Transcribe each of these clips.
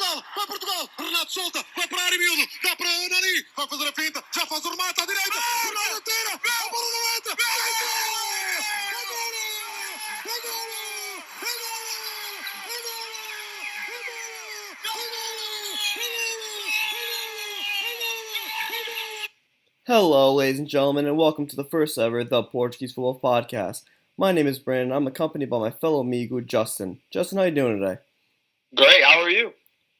Portugal, vai Portugal, Renato solta, vai para a área miúdo, dá para o Nani, vai fazer a finta, já faz o remate à direita, Ronaldo tira, a bola não entra, Hello, ladies and gentlemen, and welcome to the first ever The Portuguese Football Podcast. My name is Brandon. I'm accompanied by my fellow amigo, Justin. Justin, how you doing today? Great, how are you?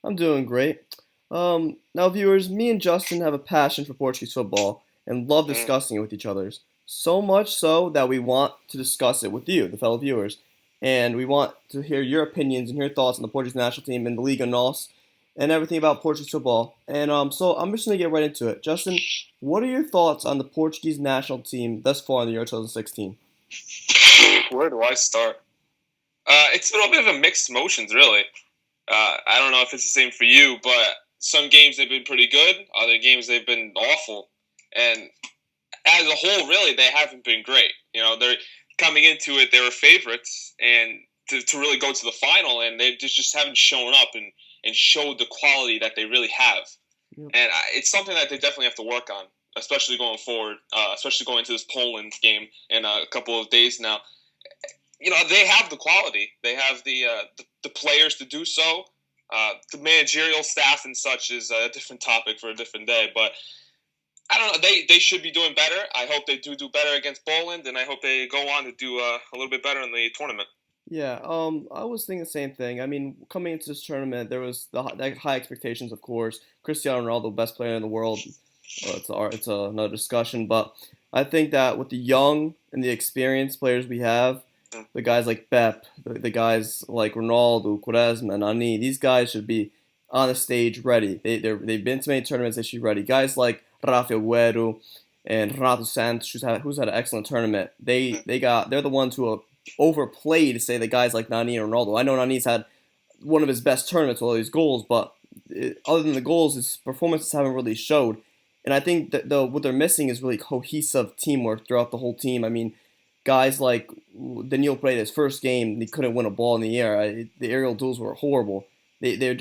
I'm doing great. Now, viewers, me and Justin have a passion for Portuguese football and love discussing it with each other. So much so that we want to discuss it with you, the fellow viewers. And we want to hear your opinions and your thoughts on the Portuguese National Team and the Liga NOS and everything about Portuguese football. And so I'm just going to get right into it. Justin, what are your thoughts on the Portuguese National Team thus far in the year 2016? Where do I start? It's been a bit of mixed emotions, really. I don't know if it's the same for you, but some games they've been pretty good. Other games they've been awful. And as a whole, really, they haven't been great. You know, they're coming into it, they were favorites, and to really go to the final, and they just haven't shown up and showed the quality that they really have. Yep. And it's something that they definitely have to work on, especially going forward, especially going into this Poland game in a couple of days now. You know, they have the quality. They have the players to do so. The managerial staff and such is a different topic for a different day. But I don't know. They should be doing better. I hope they do better against Poland, and I hope they go on to do a little bit better in the tournament. Yeah, I was thinking the same thing. I mean, coming into this tournament, there was the high expectations, of course. Cristiano Ronaldo, best player in the world. It's another discussion, but I think that with the young and the experienced players we have, the guys like Pep, the guys like Ronaldo, Quaresma, Nani, these guys should be on the stage ready. They've been to many tournaments, they should be ready. Guys like Rafael Guerreiro and Renato Santos, who's had an excellent tournament. They're the ones who are overplayed to say the guys like Nani and Ronaldo. I know Nani's had one of his best tournaments with all these goals, but other than the goals, his performances haven't really showed. And I think that what they're missing is really cohesive teamwork throughout the whole team. I mean, guys like Daniel Pereira's first game, they couldn't win a ball in the air. The aerial duels were horrible. They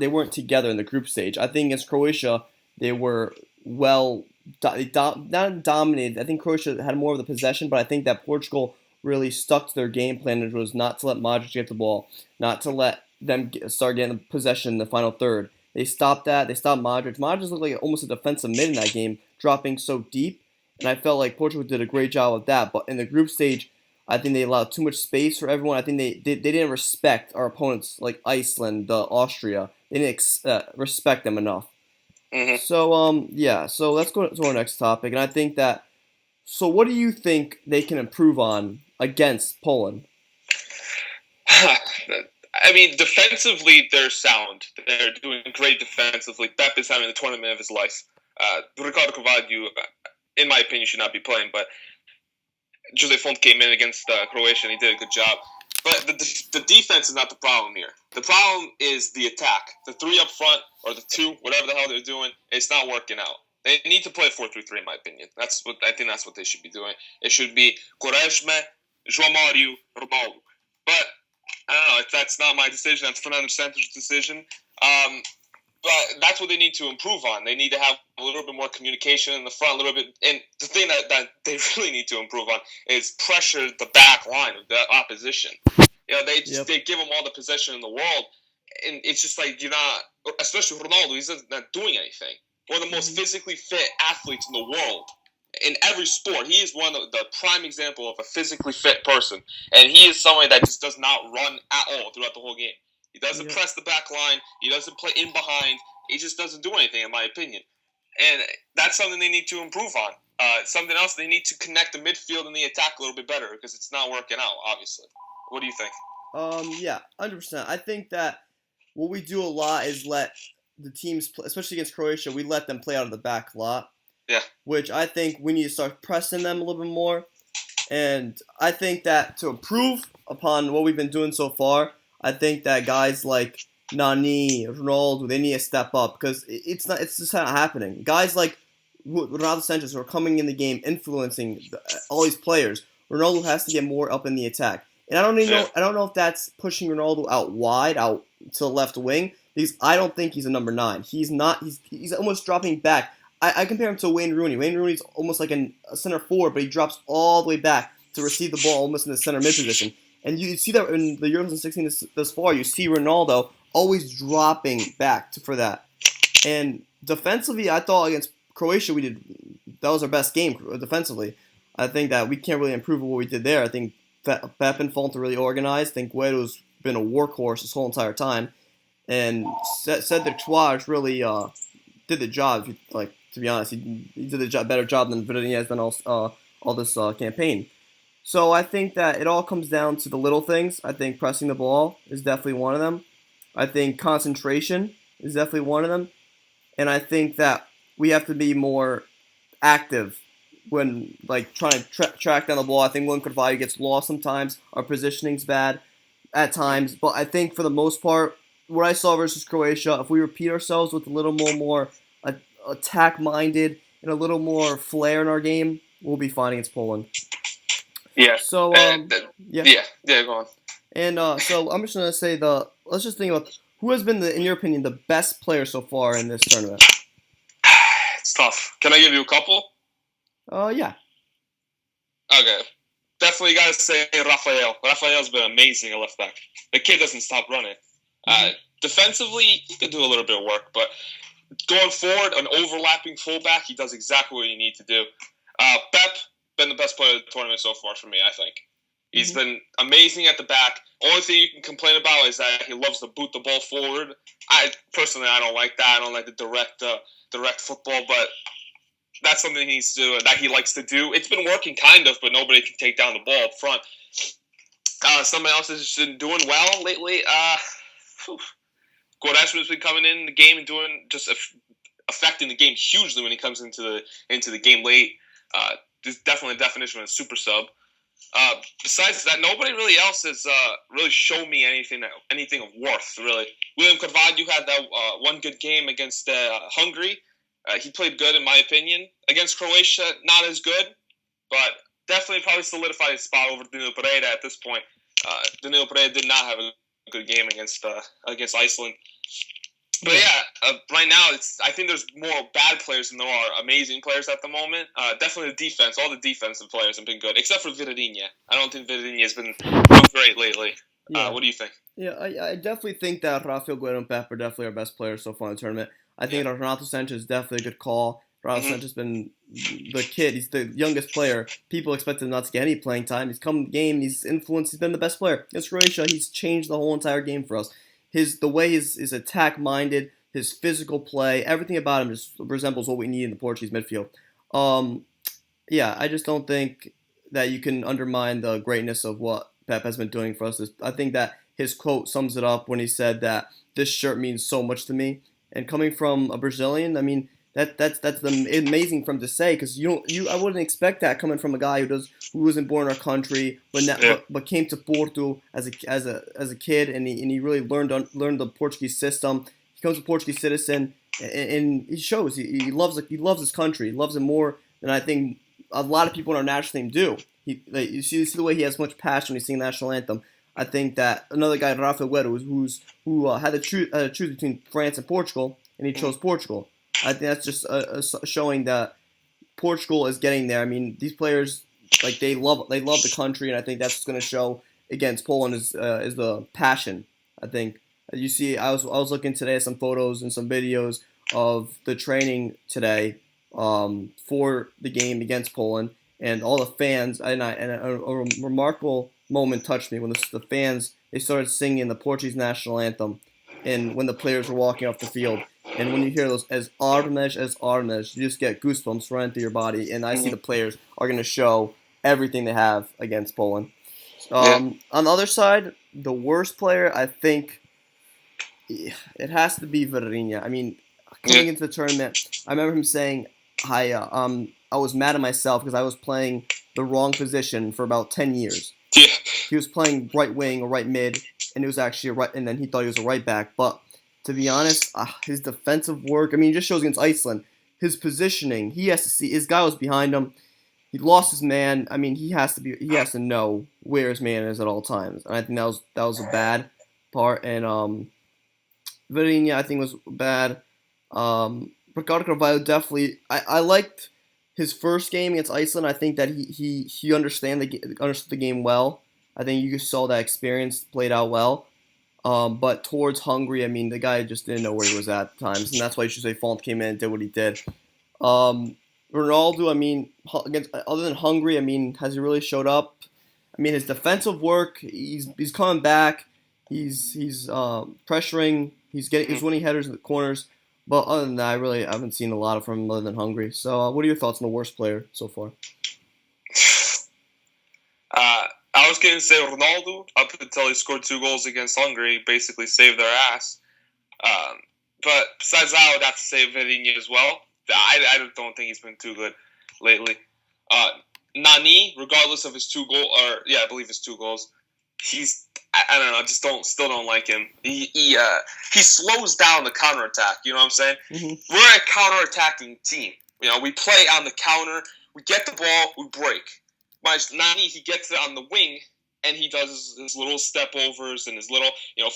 weren't together in the group stage. I think against Croatia, they were not dominated. I think Croatia had more of the possession, but I think that Portugal really stuck to their game plan, which was not to let Modric get the ball, not to let them start getting possession in the final third. They stopped that. They stopped Modric. Modric looked like almost a defensive mid in that game, dropping so deep. And I felt like Portugal did a great job of that. But in the group stage, I think they allowed too much space for everyone. I think they didn't respect our opponents like Iceland, Austria. They didn't respect them enough. Mm-hmm. So let's go to our next topic. And I think that, so what do you think they can improve on against Poland? I mean, defensively, they're sound. They're doing great defensively. Pep is having the tournament of his life. Ricardo Carvalho, in my opinion, should not be playing, but Jose Fonte came in against Croatia and he did a good job. But the defense is not the problem here. The problem is the attack. The three up front, or the two, whatever the hell they're doing, it's not working out. They need to play 4-3-3, in my opinion. I think that's what they should be doing. It should be Quaresma, João Mário, Ronaldo. But I don't know. That's not my decision. That's Fernando Santos' decision. But that's what they need to improve on. They need to have a little bit more communication in the front, a little bit. And the thing that they really need to improve on is pressure the back line of the opposition. You know, they give them all the possession in the world, and it's just like you're not. Especially Ronaldo, he's not doing anything. One of the most physically fit athletes in the world. In every sport, he is one of the prime example of a physically fit person, and he is someone that just does not run at all throughout the whole game. He doesn't press the back line. He doesn't play in behind. He just doesn't do anything, in my opinion. And that's something they need to improve on. Something else, they need to connect the midfield and the attack a little bit better because it's not working out, obviously. What do you think? Yeah, 100%. I think that what we do a lot is let the teams, especially against Croatia, we let them play out of the back a lot. Yeah. Which I think we need to start pressing them a little bit more. And I think that to improve upon what we've been doing so far, I think that guys like Nani, Ronaldo, they need to step up because it's just not happening. Guys like Ronaldo Santos who are coming in the game, influencing all these players. Ronaldo has to get more up in the attack. And I don't know if that's pushing Ronaldo out wide, out to the left wing because I don't think he's a number 9. He's not. He's almost dropping back. I compare him to Wayne Rooney. Wayne Rooney's almost like a center forward, but he drops all the way back to receive the ball almost in the center mid position. And you see that in the Euro 2016 thus far. You see Ronaldo always dropping back for that. And defensively, I thought against Croatia that was our best game defensively. I think that we can't really improve on what we did there. I think Pep and Fonte really organized. I think Guaido's been a workhorse this whole entire time. And Cedric Soares really did the job. To be honest, he did a better job than Vitinha has done all this campaign. So I think that it all comes down to the little things. I think pressing the ball is definitely one of them. I think concentration is definitely one of them. And I think that we have to be more active when trying to track down the ball. I think William Carvalho gets lost sometimes. Our positioning's bad at times. But I think for the most part, what I saw versus Croatia, if we repeat ourselves with a little more attack-minded and a little more flair in our game, we'll be fine against Poland. Yeah. So, yeah, go on. And so I'm just going to say let's just think about who has been, in your opinion, the best player so far in this tournament. It's tough. Can I give you a couple? Yeah. Okay. Definitely got to say Rafael. Rafael's been amazing at left back. The kid doesn't stop running. Defensively, he could do a little bit of work, but going forward, an overlapping fullback, he does exactly what you need to do. Pep, been the best player of the tournament so far for me, I think. He's been amazing at the back. Only thing you can complain about is that he loves to boot the ball forward. I don't like that. I don't like the direct football, but that's something he needs to do, that he likes to do. It's been working kind of, but nobody can take down the ball up front. Somebody else has just been doing well lately. Quaresma's been coming in the game and affecting the game hugely when he comes into the game late. There's definitely a definition of a super sub. Besides that, nobody really else has really shown me anything of worth, really. William Carvalho had that one good game against Hungary. He played good, in my opinion. Against Croatia, not as good, but definitely probably solidified his spot over Danilo Pereira at this point. Danilo Pereira did not have a good game against Iceland. But right now, I think there's more bad players than there are amazing players at the moment. Definitely the defense. All the defensive players have been good, except for Vitinha. I don't think Vitinha has been great lately. Yeah. What do you think? Yeah, I definitely think that Rafael, Guaido, and Pep are definitely our best players so far in the tournament. I think Renato Sanchez is definitely a good call. Renato Sanchez has been the kid. He's the youngest player. People expect him not to get any playing time. He's come to the game. He's influenced. He's been the best player. Against Croatia, he's changed the whole entire game for us. The way is attack-minded, his physical play, everything about him just resembles what we need in the Portuguese midfield. I just don't think that you can undermine the greatness of what Pep has been doing for us. I think that his quote sums it up when he said that this shirt means so much to me. And coming from a Brazilian, I mean, that's amazing for him to say, because I wouldn't expect that coming from a guy who wasn't born in our country, but came to Porto as a kid, and he really learned the Portuguese system. He becomes a Portuguese citizen, and he shows he loves his country. He loves it more than I think a lot of people in our national team do. You see the way he has much passion when he's singing the national anthem. I think that another guy, Rafael Guerreiro, who had to choose between France and Portugal, and he chose Portugal. I think that's just showing that Portugal is getting there. I mean, these players, they love the country, and I think that's going to show against Poland is the passion. I think you see. I was looking today at some photos and some videos of the training today for the game against Poland, and all the fans. And a remarkable moment touched me when the fans, they started singing the Portuguese national anthem, and when the players were walking off the field. And when you hear those as Armes, you just get goosebumps running through your body. And I see the players are going to show everything they have against Poland. On the other side, the worst player, I think it has to be Vitinha. I mean, coming into the tournament, I remember him saying, I was mad at myself because I was playing the wrong position for about 10 years. Yeah. He was playing right wing or right mid, and it was actually and then he thought he was a right back. But to be honest, his defensive work, I mean, it just shows against Iceland. His positioning, he has to see, his guy was behind him. He lost his man. I mean, he has to know where his man is at all times. And I think that was a bad part. And Vitinha, I think, was bad. Ricardo Carvalho definitely. I liked his first game against Iceland. I think that he understood the game well. I think you saw that experience played out well. But towards Hungary, I mean, the guy just didn't know where he was at times, and that's why you should say Font came in and did what he did. Ronaldo, I mean, against other than Hungary, I mean, has he really showed up? I mean, his defensive work, he's coming back. He's pressuring. He's winning headers in the corners. But other than that, I haven't seen a lot from him other than Hungary. So, what are your thoughts on the worst player so far? I was going to say Ronaldo up until he scored 2 goals against Hungary, basically saved their ass. But besides that, I would have to say Vitinha as well. I don't think he's been too good lately. Nani, regardless of his 2 goals, I believe his 2 goals, I don't know, I just still don't like him. He slows down the counterattack, you know what I'm saying? Mm-hmm. We're a counterattacking team. You know, we play on the counter, we get the ball, we break. Nani, he gets it on the wing, and he does his little step overs and his little,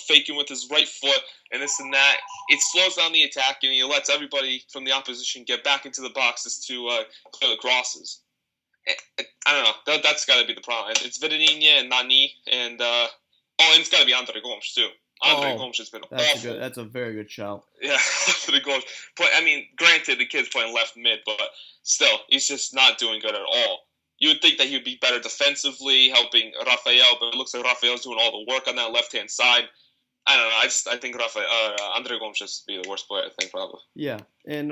faking with his right foot and this and that. It slows down the attack, and he lets everybody from the opposition get back into the boxes to clear the crosses. I don't know. That's got to be the problem. It's Vitinha and Nani, and it's got to be Andre Gomes too. Andre Gomes has been awful. That's a very good shout. Yeah, Andre Gomes. But I mean, granted, the kid's playing left mid, but still, he's just not doing good at all. You would think that he would be better defensively, helping Rafael, but it looks like Rafael's doing all the work on that left-hand side. I don't know. I think Andre Gomes should be the worst player, I think, probably. Yeah, and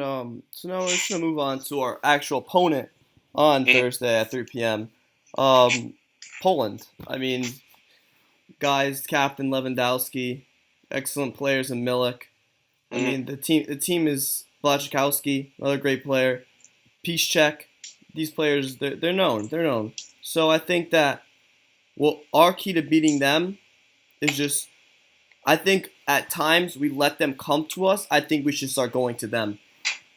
so now we're just going to move on to our actual opponent on Thursday at 3 p.m. Poland. I mean, guys, Captain Lewandowski, excellent players in Milik. I mean, the team is Błaszczykowski, another great player. Piszczek. These players, they're known. They're known. So I think that our key to beating them is just, I think at times we let them come to us. I think we should start going to them.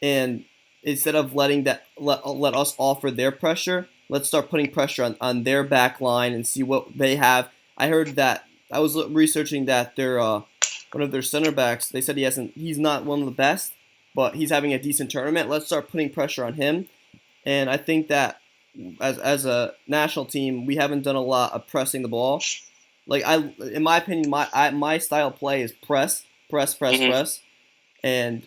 And instead of letting let us offer their pressure, let's start putting pressure on their back line and see what they have. I heard that, I was researching that one of their center backs, they said he's not one of the best, but he's having a decent tournament. Let's start putting pressure on him. And I think that as a national team, we haven't done a lot of pressing the ball. Like in my opinion, my style of play is press. And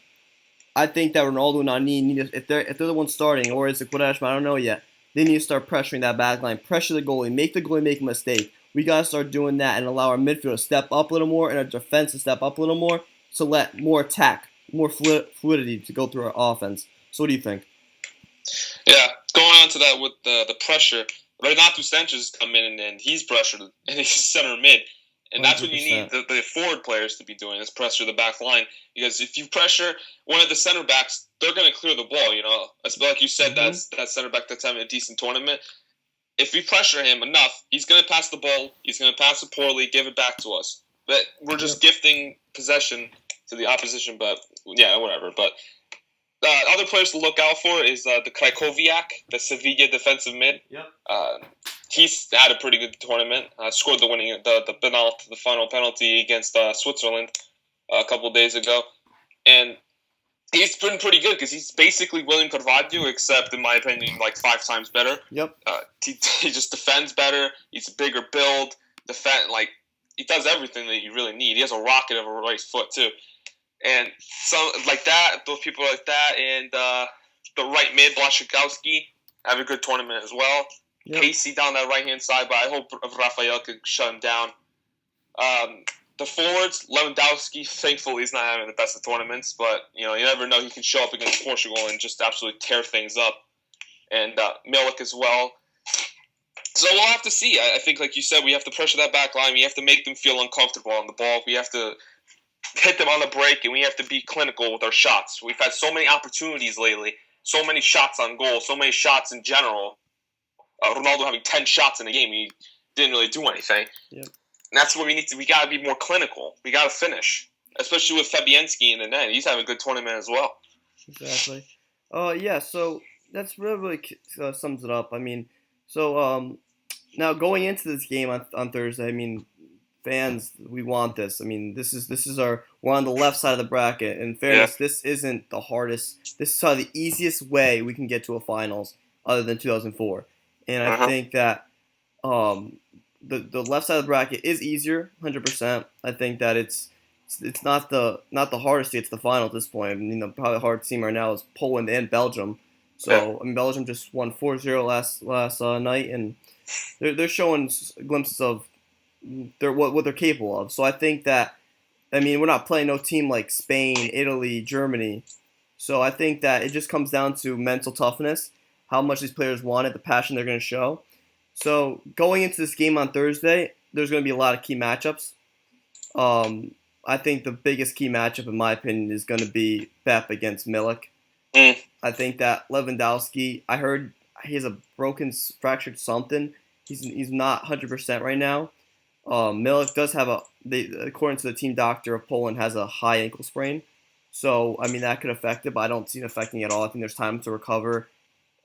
I think that Ronaldo and Nani need to, if they're the ones starting, or is it Quaresma, I don't know yet. They need to start pressuring that back line, pressure the goalie, make the goalie make a mistake. We gotta start doing that and allow our midfield to step up a little more and our defense to step up a little more to let more attack, more fluidity to go through our offense. So what do you think? Yeah, going on to that with the pressure, Renato Sanchez has come in and he's pressured, and he's center mid. And that's 100%. What you need the forward players to be doing, is pressure the back line. Because if you pressure one of the center backs, they're going to clear the ball, Like you said, that's that center back that's having a decent tournament. If we pressure him enough, he's going to pass the ball, he's going to pass it poorly, give it back to us. But we're just gifting possession to the opposition, but yeah, whatever. But other players to look out for is the Krajkowiak, the Sevilla defensive mid. Yep. He's had a pretty good tournament. Scored the final penalty against Switzerland a couple of days ago, and he's been pretty good because he's basically William Carvalho, except in my opinion, like 5 times better. Yep. He just defends better. He's a bigger build. He does everything that you really need. He has a rocket of a right foot too. And some like that, those people like that, and the right mid, Błaszczykowski, have a good tournament as well. Yep. Casey down that right-hand side, but I hope Rafael could shut him down. The forwards, Lewandowski, thankfully he's not having the best of tournaments, but you never know. He can show up against Portugal and just absolutely tear things up. And Milik as well. So we'll have to see. I think, like you said, we have to pressure that back line. We have to make them feel uncomfortable on the ball. We have to hit them on the break, and we have to be clinical with our shots. We've had so many opportunities lately, so many shots on goal, so many shots in general. Ronaldo having 10 shots in a game, he didn't really do anything. Yep. And that's what we need to. We got to be more clinical. We got to finish, especially with Fabianski in the net. He's having a good tournament as well. Exactly. Yeah. So that's really sums it up. I mean, so now going into this game on Thursday, I mean, fans, we want this. I mean, this is we're on the left side of the bracket. In fairness, this isn't the hardest. This is probably the easiest way we can get to a finals other than 2004. And I think that the left side of the bracket is easier, 100%. I think that it's not the hardest. It's the final at this point. I mean, probably the hardest team right now is Poland and Belgium. So I mean, Belgium just won 4-0 last night, and they're showing glimpses of what they're capable of. So I think that, I mean, we're not playing no team like Spain, Italy, Germany. So I think that it just comes down to mental toughness, how much these players want it, the passion they're going to show. So going into this game on Thursday, there's going to be a lot of key matchups. I think the biggest key matchup, in my opinion, is going to be Pep against Milik. I think that Lewandowski, I heard he has a fractured something. He's not 100% right now. Milik does have according to the team doctor of Poland, has a high ankle sprain. So, I mean, that could affect it, but I don't see it affecting it at all. I think there's time to recover.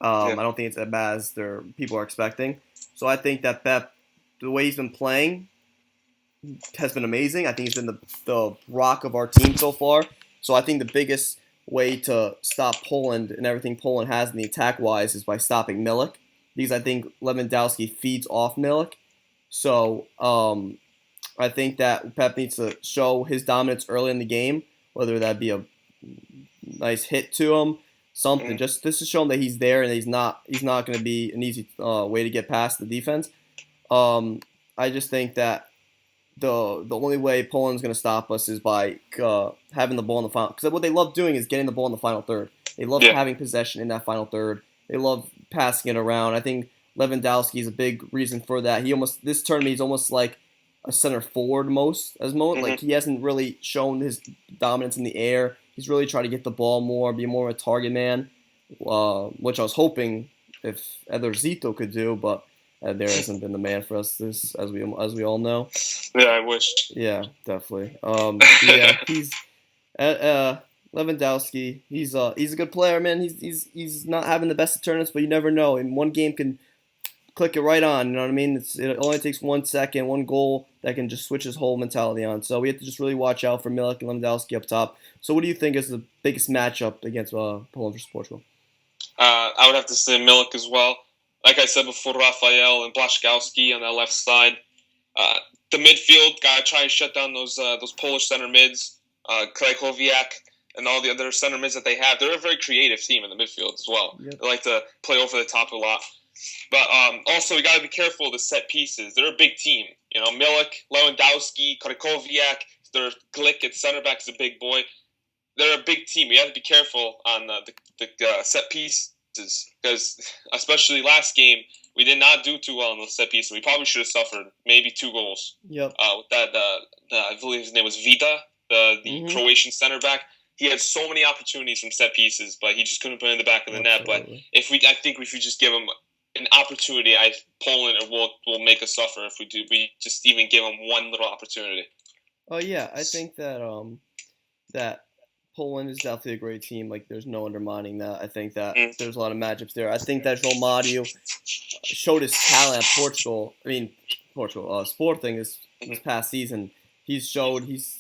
I don't think it's as bad as people are expecting. So I think that Pep, the way he's been playing, has been amazing. I think he's been the rock of our team so far. So I think the biggest way to stop Poland and everything Poland has in the attack-wise is by stopping Milik, because I think Lewandowski feeds off Milik. So I think that Pep needs to show his dominance early in the game, whether that be a nice hit to him, something, just to show him that he's there and he's not going to be an easy way to get past the defense. I just think that the only way Poland's going to stop us is by having the ball in the final. Because what they love doing is getting the ball in the final third. They love having possession in that final third. They love passing it around. I think Lewandowski is a big reason for that. This tournament he's almost like a center forward Like he hasn't really shown his dominance in the air. He's really tried to get the ball more, be more of a target man, which I was hoping if Ederzito could do, but there hasn't been the man for us as we all know. Yeah, I wish. Yeah, definitely. He's Lewandowski. He's a good player, man. He's not having the best of tournaments, but you never know. And one game can click it right on. You know what I mean? It only takes 1 second, one goal that can just switch his whole mentality on. So we have to just really watch out for Milik and Lewandowski up top. So what do you think is the biggest matchup against Poland versus Portugal? I would have to say Milik as well. Like I said before, Rafael and Blaszczykowski on that left side. The midfield, gotta try to shut down those Polish center mids, Krajkowiak, and all the other center mids that they have. They're a very creative team in the midfield as well. Yep. They like to play over the top a lot. But also, we gotta be careful of the set pieces. They're a big team. You know, Milik, Lewandowski, Krajkowiak, their Glick at center back is a big boy. They're a big team. We have to be careful on the set pieces, because especially last game, we did not do too well on the set piece. We probably should have suffered maybe 2 goals. Yep. With that, I believe his name was Vida, the Croatian center back. He had so many opportunities from set pieces, but he just couldn't put it in the back of the net. But I think if we just give him an opportunity, Poland will make us suffer if we just even give him one little opportunity. Oh yeah, I think that that Poland is definitely a great team. Like, there's no undermining that. I think that there's a lot of matchups there. I think that João Mario showed his talent at Sporting this past season. He's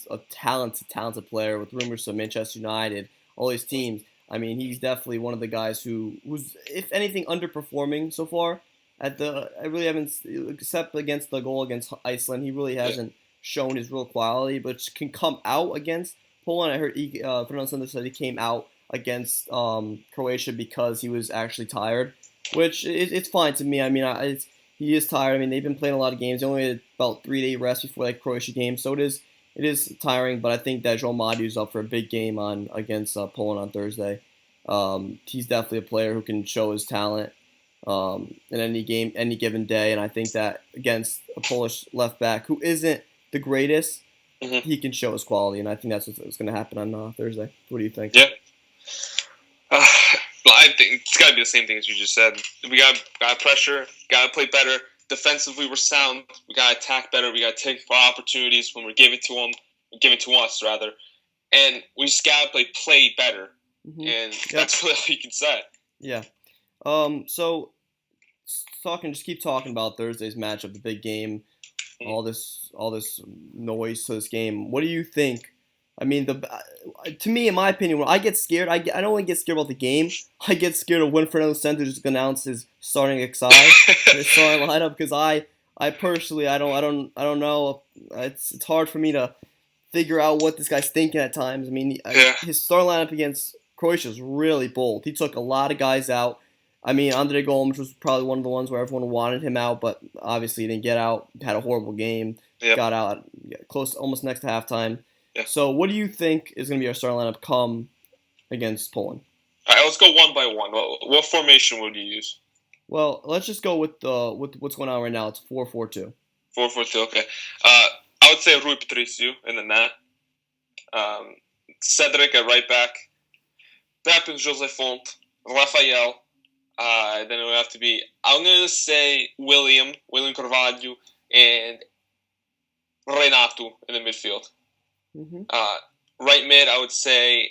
a talented player with rumors of Manchester United, all these teams. I mean, he's definitely one of the guys who's, if anything, underperforming so far. I really haven't, except against the goal against Iceland, he really hasn't shown his real quality, but can come out against Poland. I heard Fernando Santos said he came out against Croatia because he was actually tired, which it's fine to me. I mean, he is tired. I mean, they've been playing a lot of games. They only had about 3-day rest before that Croatia game, so it is tiring. But I think that João Mario is up for a big game against Poland on Thursday. He's definitely a player who can show his talent in any game, any given day. And I think that against a Polish left back who isn't the greatest, he can show his quality, and I think that's what's going to happen on Thursday. What do you think? Yeah. I think it's got to be the same thing as you just said. We got pressure, got to play better. Defensively, we're sound. We got to attack better. We got to take our opportunities when we give it to them, give it to us, rather. And we just got to play better. And that's really all you can say. Yeah. So, just keep talking about Thursday's matchup, the big game. all this noise to this game. What do you think? I mean, to me, in my opinion, when I get scared, I don't only get scared about the game. I get scared of when Fernando Santos just announced his starting XI, his starting lineup, because I personally, I don't know. It's hard for me to figure out what this guy's thinking at times. I mean, his starting lineup against Croatia was really bold. He took a lot of guys out. I mean, Andre Gomes was probably one of the ones where everyone wanted him out, but obviously he didn't get out. Had a horrible game. Yep. Got out close, almost next to halftime. Yeah. So what do you think is going to be our starting lineup come against Poland? All right, let's go one by one. What formation would you use? Well, let's just go with what's going on right now. It's 4-4-2. 4-4-2, okay. I would say Rui Patricio in the net. Cedric at right back. Pepe and Jose Fonte. Rafael. Then it would have to be, I'm going to say William Carvalho, and Renato in the midfield. Mm-hmm. Right mid, I would say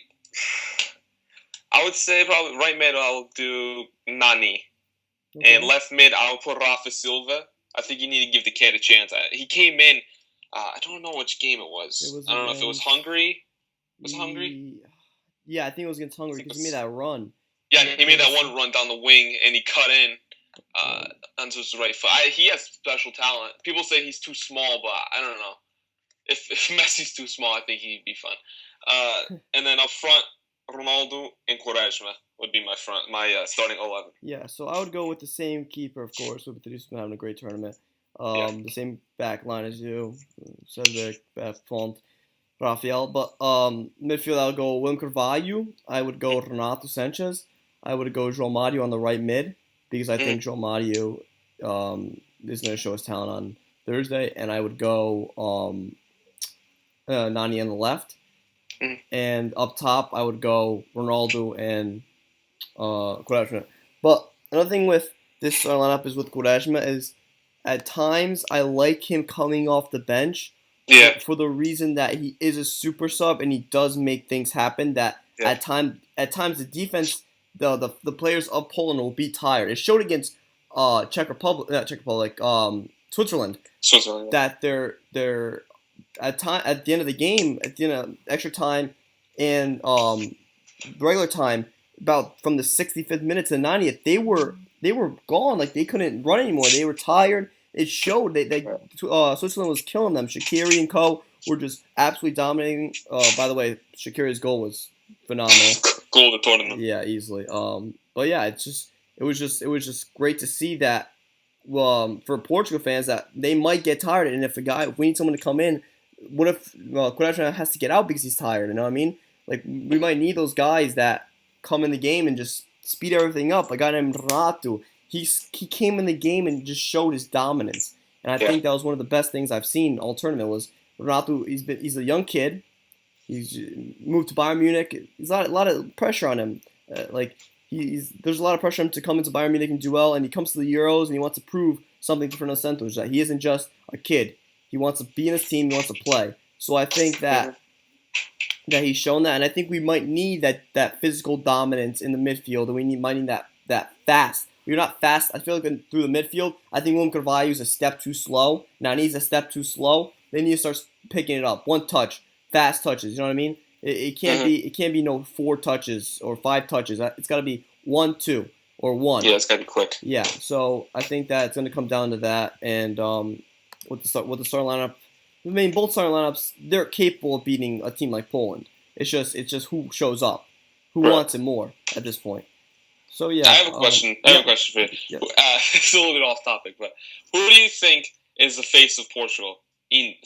probably right mid I'll do Nani. Okay. And left mid I'll put Rafa Silva. I think you need to give the kid a chance. He came in, I don't know which game it was. I don't know if it was Hungary. Was it Hungary? Yeah, I think it was against Hungary because he made that run. Yeah, he made that one run down the wing and he cut in onto his right foot. He has special talent. People say he's too small, but I don't know. If Messi's too small, I think he'd be fun. And then up front, Ronaldo and Quaresma would be my starting 11. Yeah, so I would go with the same keeper, of course, with Patrice been having a great tournament. The same back line as you, Cedric, Font, Rafael. But midfield, I would go William Carvalho. I would go Renato Sanchez. I would go João Mario on the right mid because I think João Mario is going to show his talent on Thursday. And I would go Nani on the left. And up top, I would go Ronaldo and Quaresma. But another thing with this lineup is with Quaresma is at times I like him coming off the bench for the reason that he is a super sub and he does make things happen that at times the defense, the players of Poland will be tired. It showed against Switzerland. That they're at the end of the game, at the end of extra time and regular time, about from the 65th minute to the 90th, they were gone. Like they couldn't run anymore. They were tired. It showed that Switzerland was killing them. Shaqiri and co were just absolutely dominating. By the way, Shaqiri's goal was phenomenal. Goal of the tournament. Yeah, easily. But yeah, it was just great to see that. For Portugal fans, that they might get tired, and if we need someone to come in, what if Quaresma has to get out because he's tired? You know what I mean? Like we might need those guys that come in the game and just speed everything up. A guy named Renato, he came in the game and just showed his dominance, and I think that was one of the best things I've seen all tournament. Was Renato? He's a young kid. He's moved to Bayern Munich. There's a lot of pressure on him. There's a lot of pressure on him to come into Bayern Munich and do well, and he comes to the Euros and he wants to prove something to Fernando Santos that he isn't just a kid. He wants to be in his team. He wants to play. So I think that he's shown that, and I think we might need that physical dominance in the midfield, and we might need that fast. You're not fast. I feel like through the midfield, I think William Carvalho is a step too slow. Now he's a step too slow. Then you start picking it up. One touch, fast touches. You know what I mean? It can't be no 4 touches or 5 touches. It's got to be 1, 2, or 1. Yeah, it's got to be quick. Yeah, so I think that it's going to come down to that. And with the starting lineup, I mean, both starting lineups, they're capable of beating a team like Poland. It's just who shows up, who wants it more at this point. So yeah, I have a question. I have a question for you. Yes. It's a little bit off topic, but who do you think is the face of Portugal? Is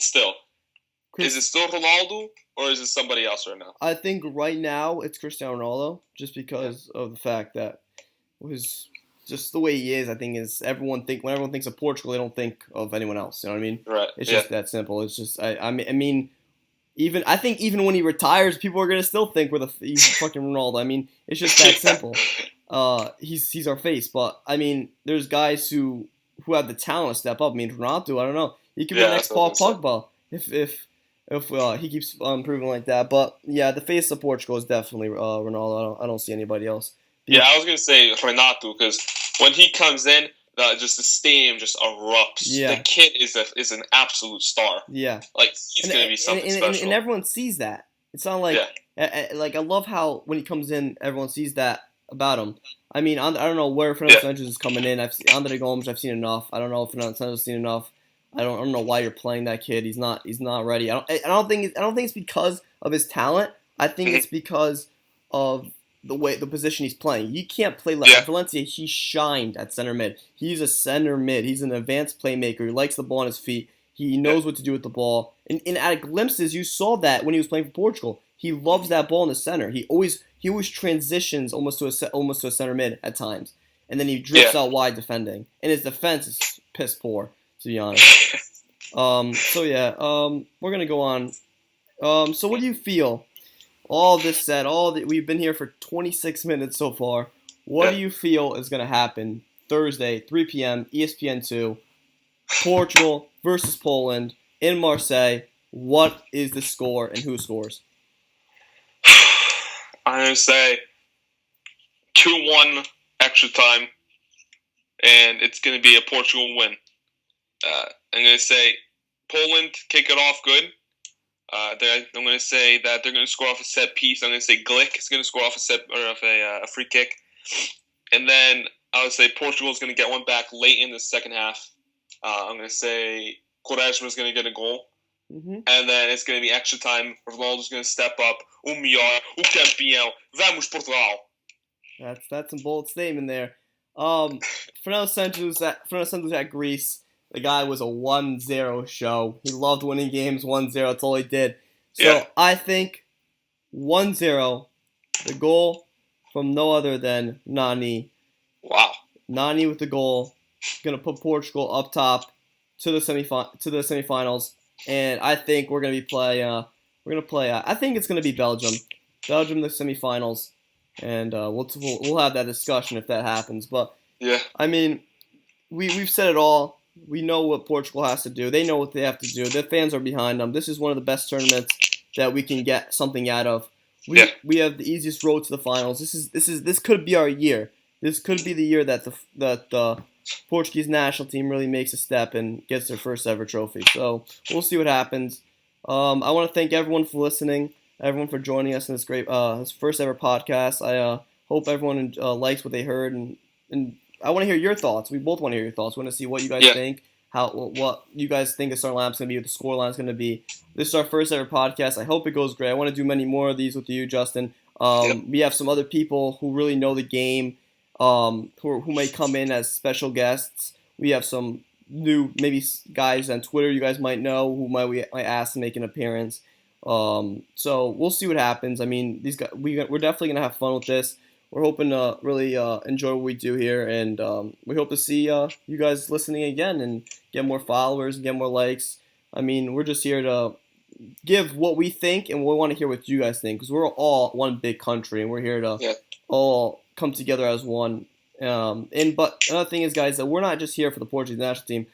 it still Ronaldo, or is it somebody else right now? I think right now it's Cristiano Ronaldo, just because of the fact that was just the way he is. I think when everyone thinks of Portugal, they don't think of anyone else. You know what I mean? Right. It's just that simple. It's just I mean, even when he retires, people are gonna still think he's fucking Ronaldo. I mean, it's just that simple. He's our face, but I mean, there's guys who have the talent to step up. I mean, Ronaldo, I don't know. He could be the next Paul Pogba if he keeps improving like that. But yeah, the face of Portugal is definitely Ronaldo. I don't see anybody else. Yeah, I was gonna say Renato because when he comes in, just the stadium just erupts. Yeah. The kid is an absolute star. Yeah. Like, he's going to be something special. And everyone sees that. It's not like, like I love how when he comes in, everyone sees that about him. I mean, I don't know where Fernando Sanchez is coming in. I've seen Andre Gomes. I've seen enough. I don't know if Fernando Sanchez has seen enough. I don't know why you're playing that kid. He's not ready. I don't think it's because of his talent. I think it's because of the position he's playing. You can't play left. At Valencia, he shined at center mid. He's a center mid. He's an advanced playmaker. He likes the ball on his feet. He knows what to do with the ball. And at glimpses, you saw that when he was playing for Portugal. He loves that ball in the center. He always transitions almost to a center mid at times, and then he drifts out wide defending. And his defense is piss poor, to be honest. We're gonna go on. So what do you feel? All this said, we've been here for 26 minutes so far. What do you feel is gonna happen Thursday, 3 p.m. ESPN2, Portugal versus Poland in Marseille? What is the score and who scores? I'm going to say 2-1 extra time, and it's going to be a Portugal win. I'm going to say Poland kick it off good. I'm going to say that they're going to score off a set piece. I'm going to say Glick is going to score off a free kick. And then I would say Portugal is going to get one back late in the second half. I'm going to say Quaresma is going to get a goal. Mm-hmm. And then it's going to be extra time. Ronaldo's going to step up. O melhor, o campeão. Vamos Portugal. That's some bold statement there. Fernando Sanchez at Greece. The guy was a 1-0 show. He loved winning games 1-0. That's all he did. So I think 1-0. The goal from no other than Nani. Wow. Nani with the goal. Gonna put Portugal up top to the semifinals. And I think we're gonna play. I think it's gonna be Belgium. Belgium in the semifinals, and we'll have that discussion if that happens. But I mean, we've said it all. We know what Portugal has to do. They know what they have to do. Their fans are behind them. This is one of the best tournaments that we can get something out of. We have the easiest road to the finals. This could be our year. This could be the year that the Portuguese national team really makes a step and gets their first ever trophy. So we'll see what happens. I want to thank everyone for listening, everyone for joining us in this great this first ever podcast. I hope everyone likes what they heard, and I want to hear your thoughts. We both want to hear your thoughts. We want to see what you guys think, what you guys think the starting lineup's going to be, what the score line's going to be. This is our first ever podcast. I hope it goes great. I want to do many more of these with you, Justin. We have some other people who really know the game, who may come in as special guests. We have some new maybe guys on Twitter you guys might know who might ask to make an appearance. So we'll see what happens. I mean, these guys, we're definitely gonna have fun with this. We're hoping to really enjoy what we do here, and we hope to see you guys listening again and get more followers and get more likes. I mean, we're just here to give what we think, and we want to hear what you guys think, because we're all one big country, and we're here to all come together as one. But another thing is, guys, that we're not just here for the Portuguese national team.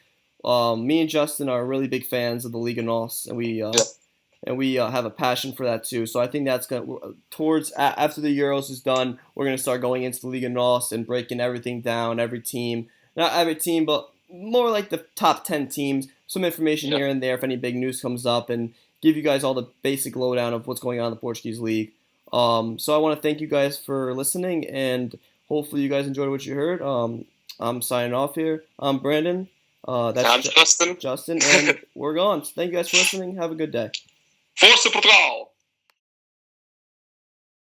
Me and Justin are really big fans of the Liga NOS, and we have a passion for that too. So I think that's after the Euros is done, we're gonna start going into the Liga NOS and breaking everything down, not every team, but more like the top 10 teams. Some information here and there if any big news comes up, and give you guys all the basic lowdown of what's going on in the Portuguese league. So I want to thank you guys for listening, and hopefully you guys enjoyed what you heard. I'm signing off here. I'm Brandon. I'm Justin. Justin, and we're gone. Thank you guys for listening. Have a good day. Força Portugal!